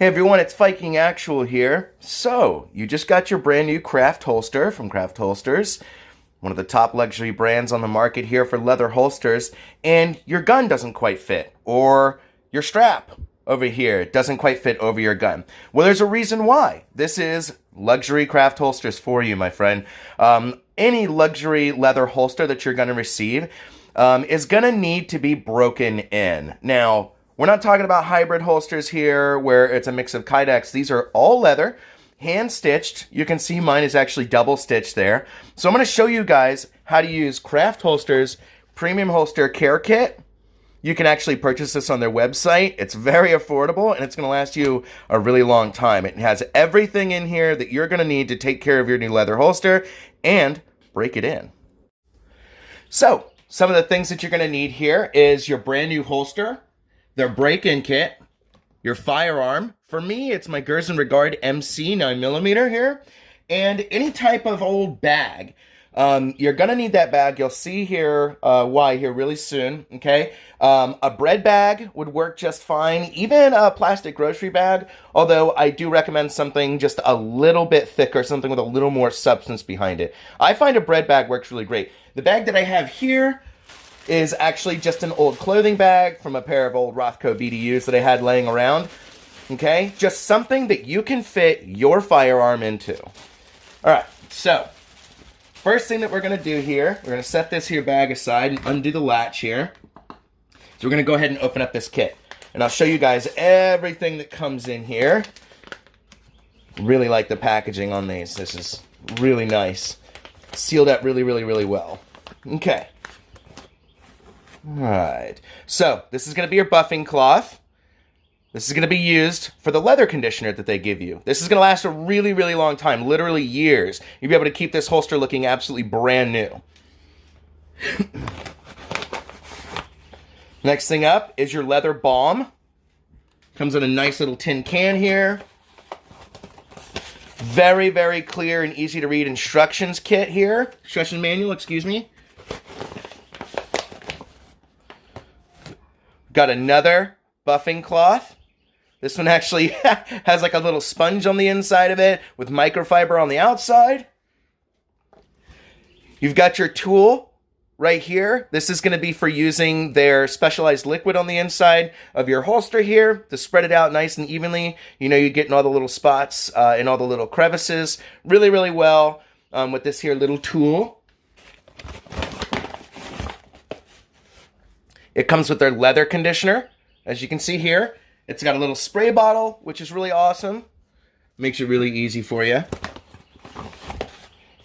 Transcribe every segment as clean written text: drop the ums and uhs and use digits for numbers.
Hey everyone, it's Viking Actual here. So, you just got your brand new Craft holster from Craft Holsters, one of the top luxury brands on the market here for leather holsters, and your gun doesn't quite fit, or your strap over here doesn't quite fit over your gun. Well, there's a reason why. This is luxury Craft holsters for you, my friend. Any luxury leather holster that you're going to receive is going to need to be broken in. Now, we're not talking about hybrid holsters here where it's a mix of Kydex. These are all leather, hand-stitched. You can see mine is actually double-stitched there. So I'm going to show you guys how to use Craft Holsters Premium Holster Care Kit. You can actually purchase this on their website. It's very affordable, and it's going to last you a really long time. It has everything in here that you're going to need to take care of your new leather holster and break it in. So, some of the things that you're going to need here is your brand new holster, their break-in kit, your firearm. For me, it's my Gers and Regard MC 9mm here, and any type of old bag. You're going to need that bag. You'll see here why here really soon, okay? A bread bag would work just fine, even a plastic grocery bag, although I do recommend something just a little bit thicker, something with a little more substance behind it. I find a bread bag works really great. The bag that I have here is actually just an old clothing bag from a pair of old Rothko BDUs that I had laying around. Okay? Just something that you can fit your firearm into. Alright, so first thing that we're going to do here, we're going to set this here bag aside and undo the latch here. So we're going to go ahead and open up this kit. And I'll show you guys everything that comes in here. Really like the packaging on these. This is really nice. Sealed up really, really, really well. Okay. Alright, so this is going to be your buffing cloth. This is going to be used for the leather conditioner that they give you. This is going to last a really, really long time, literally years. You'll be able to keep this holster looking absolutely brand new. Next thing up is your leather balm. Comes in a nice little tin can here. Very, very clear and easy to read instructions kit here. Instruction manual, excuse me. Got another buffing cloth. This one actually has like a little sponge on the inside of it with microfiber on the outside. You've got your tool right here. This is going to be for using their specialized liquid on the inside of your holster here to spread it out nice and evenly. You know, you're getting all the little spots and all the little crevices really, really well with this here little tool. It comes with their leather conditioner. As you can see here, it's got a little spray bottle, which is really awesome. Makes it really easy for you.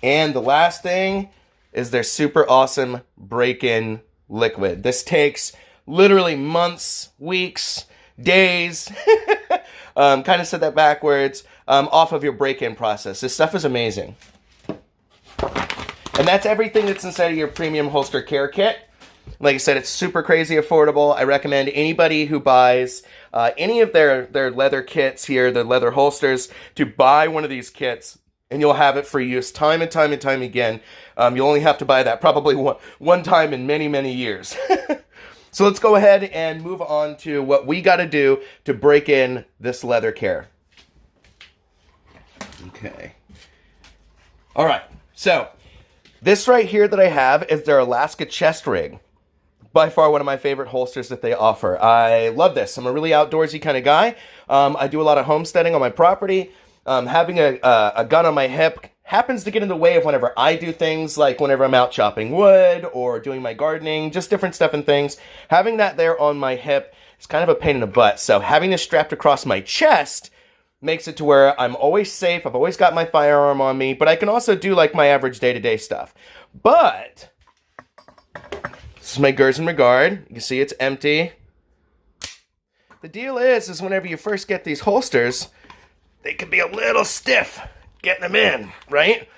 And the last thing is their super awesome break-in liquid. This takes literally months, weeks, days, kind of said that backwards, off of your break-in process. This stuff is amazing. And that's everything that's inside of your premium holster care kit. Like I said, it's super crazy affordable. I recommend anybody who buys any of their leather kits here, their leather holsters, to buy one of these kits, and you'll have it for use time and time and time again. You'll only have to buy that probably one time in many, many years. So let's go ahead and move on to what we got to do to break in this leather care. Okay. All right. So this right here that I have is their Alaska chest rig. By far one of my favorite holsters that they offer. I love this. I'm a really outdoorsy kind of guy. I do a lot of homesteading on my property. Having a gun on my hip happens to get in the way of whenever I do things, like whenever I'm out chopping wood or doing my gardening, just different stuff and things. Having that there on my hip is kind of a pain in the butt. So having this strapped across my chest makes it to where I'm always safe. I've always got my firearm on me, but I can also do like my average day-to-day stuff. But this is my Gers and Regard. You can see it's empty. The deal is whenever you first get these holsters, they can be a little stiff getting them in, right?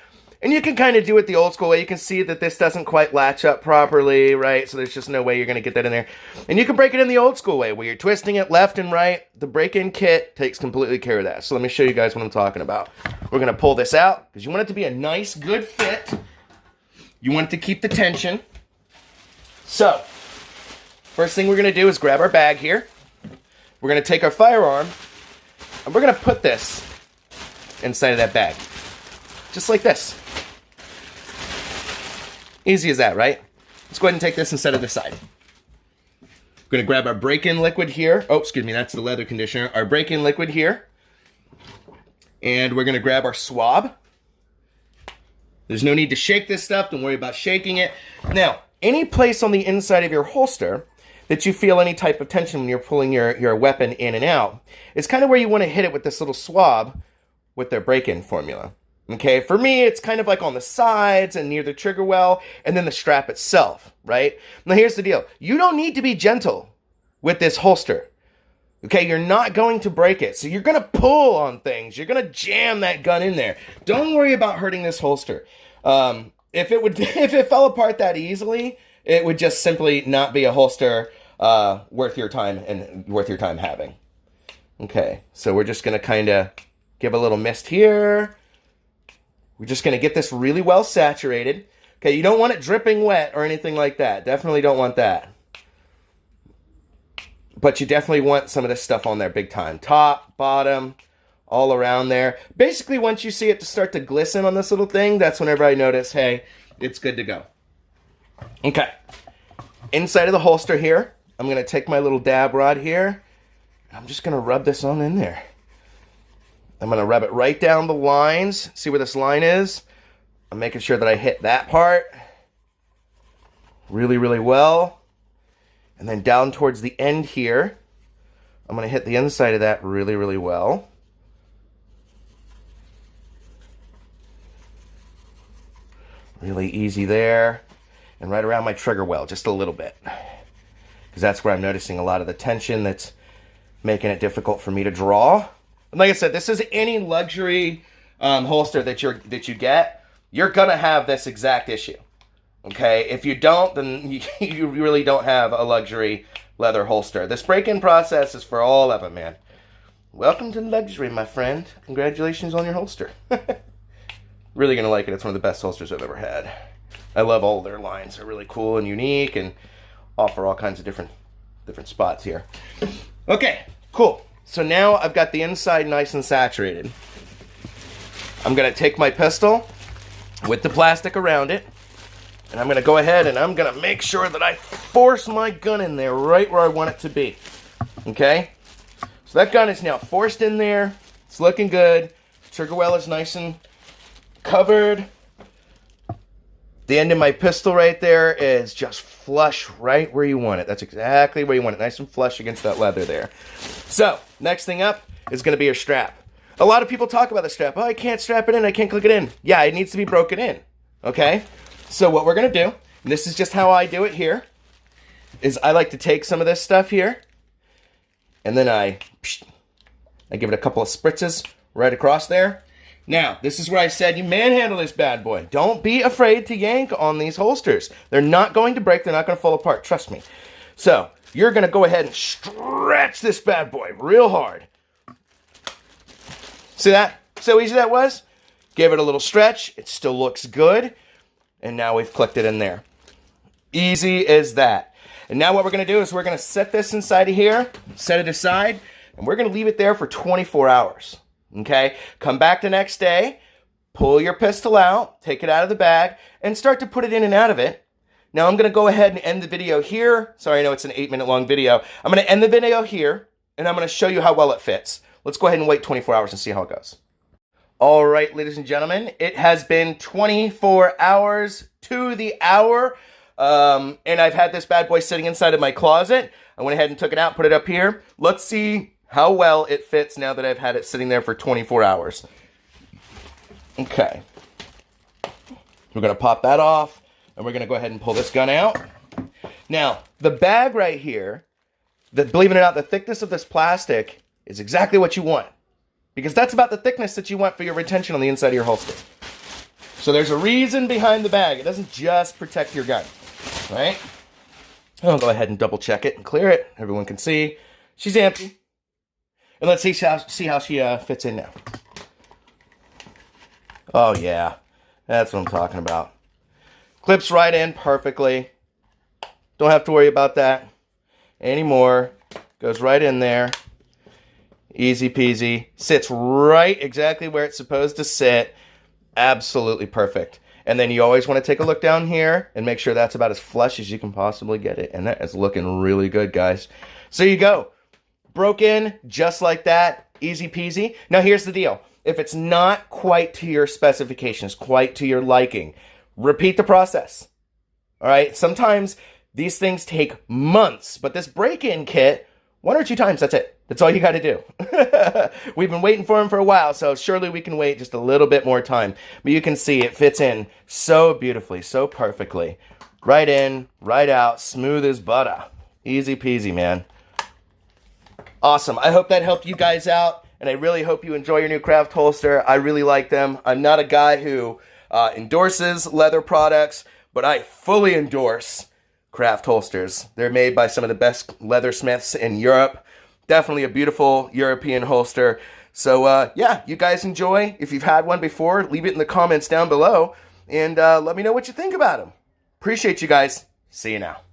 And you can kind of do it the old school way. You can see that this doesn't quite latch up properly, right? So there's just no way you're going to get that in there. And you can break it in the old school way, where you're twisting it left and right. The break-in kit takes completely care of that. So let me show you guys what I'm talking about. We're going to pull this out, because you want it to be a nice, good fit. You want it to keep the tension. So, first thing we're going to do is grab our bag here. We're going to take our firearm, And we're going to put this inside of that bag. Just like this. Easy as that, right? Let's go ahead and take this and set it aside. We're going to grab our break-in liquid here. Oh, excuse me, that's the leather conditioner. Our break-in liquid here. And we're going to grab our swab. There's no need to shake this stuff. Don't worry about shaking it. Now, any place on the inside of your holster that you feel any type of tension when you're pulling your weapon in and out, it's kind of where you want to hit it with this little swab with their break-in formula. Okay, for me, it's kind of like on the sides and near the trigger well, and then the strap itself, right? Now, here's the deal. You don't need to be gentle with this holster. Okay, you're not going to break it. So you're going to pull on things. You're going to jam that gun in there. Don't worry about hurting this holster. If it fell apart that easily, it would just simply not be a holster worth your time having. Okay, so we're just going to kind of give a little mist here. We're just going to get this really well saturated. Okay, you don't want it dripping wet or anything like that. Definitely don't want that. But you definitely want some of this stuff on there big time. Top, bottom, all around there. Basically, once you see it start to glisten on this little thing, that's whenever I notice, hey, it's good to go. Okay. Inside of the holster here, I'm going to take my little dab rod here. I'm just going to rub this on in there. I'm going to rub it right down the lines. See where this line is? I'm making sure that I hit that part really, really well. And then down towards the end here, I'm going to hit the inside of that really, really well. Really easy there. And right around my trigger well, just a little bit. Because that's where I'm noticing a lot of the tension that's making it difficult for me to draw. Like I said, this is any luxury holster that you get. You're gonna have this exact issue. Okay, if you don't, then you really don't have a luxury leather holster. This break-in process is for all of them, man. Welcome to luxury, my friend. Congratulations on your holster. Really gonna like it. It's one of the best holsters I've ever had. I love all their lines. They're really cool and unique and offer all kinds of different spots here. Okay, cool. So now I've got the inside nice and saturated. I'm going to take my pistol with the plastic around it, and I'm going to go ahead and I'm going to make sure that I force my gun in there right where I want it to be. Okay? So that gun is now forced in there. It's looking good. Trigger well is nice and covered. The end of my pistol right there is just flush right where you want it. That's exactly where you want it. Nice and flush against that leather there. So, next thing up is going to be your strap. A lot of people talk about the strap. Oh, I can't strap it in. I can't click it in. Yeah, it needs to be broken in. Okay? So what we're going to do, and this is just how I do it here, is I like to take some of this stuff here, and then I give it a couple of spritzes right across there. Now, this is where I said you manhandle this bad boy. Don't be afraid to yank on these holsters. They're not going to break. They're not going to fall apart. Trust me. So, you're going to go ahead and stretch this bad boy real hard. See that? See how easy that was? Give it a little stretch. It still looks good. And now we've clicked it in there. Easy as that. And now what we're going to do is we're going to set this inside of here, set it aside, and we're going to leave it there for 24 hours. Okay, come back the next day, pull your pistol out, take it out of the bag, and start to put it in and out of it. Now I'm going to go ahead and end the video here. Sorry, I know it's an 8-minute long video. I'm going to end the video here, and I'm going to show you how well it fits. Let's go ahead and wait 24 hours and see how it goes. All right, ladies and gentlemen, it has been 24 hours to the hour, and I've had this bad boy sitting inside of my closet. I went ahead and took it out, put it up here. Let's see how well it fits now that I've had it sitting there for 24 hours. Okay. We're going to pop that off, and we're going to go ahead and pull this gun out. Now, the bag right here, believe it or not, the thickness of this plastic is exactly what you want. Because that's about the thickness that you want for your retention on the inside of your holster. So there's a reason behind the bag. It doesn't just protect your gun. Right? I'll go ahead and double check it and clear it. Everyone can see. She's empty. And let's see how she fits in now. Oh, yeah. That's what I'm talking about. Clips right in perfectly. Don't have to worry about that anymore. Goes right in there. Easy peasy. Sits right exactly where it's supposed to sit. Absolutely perfect. And then you always want to take a look down here and make sure that's about as flush as you can possibly get it. And that is looking really good, guys. So you go. Broke in just like that. Easy peasy. Now here's the deal. If it's not quite to your specifications, quite to your liking, repeat the process. All right? Sometimes these things take months, but this break-in kit, 1 or 2 times, that's it. That's all you got to do. We've been waiting for them for a while, so surely we can wait just a little bit more time. But you can see it fits in so beautifully, so perfectly. Right in, right out, smooth as butter. Easy peasy, man. Awesome. I hope that helped you guys out, and I really hope you enjoy your new craft holster. I really like them. I'm not a guy who endorses leather products, but I fully endorse craft holsters. They're made by some of the best leathersmiths in Europe. Definitely a beautiful European holster. So, yeah, you guys enjoy. If you've had one before, leave it in the comments down below, and let me know what you think about them. Appreciate you guys. See you now.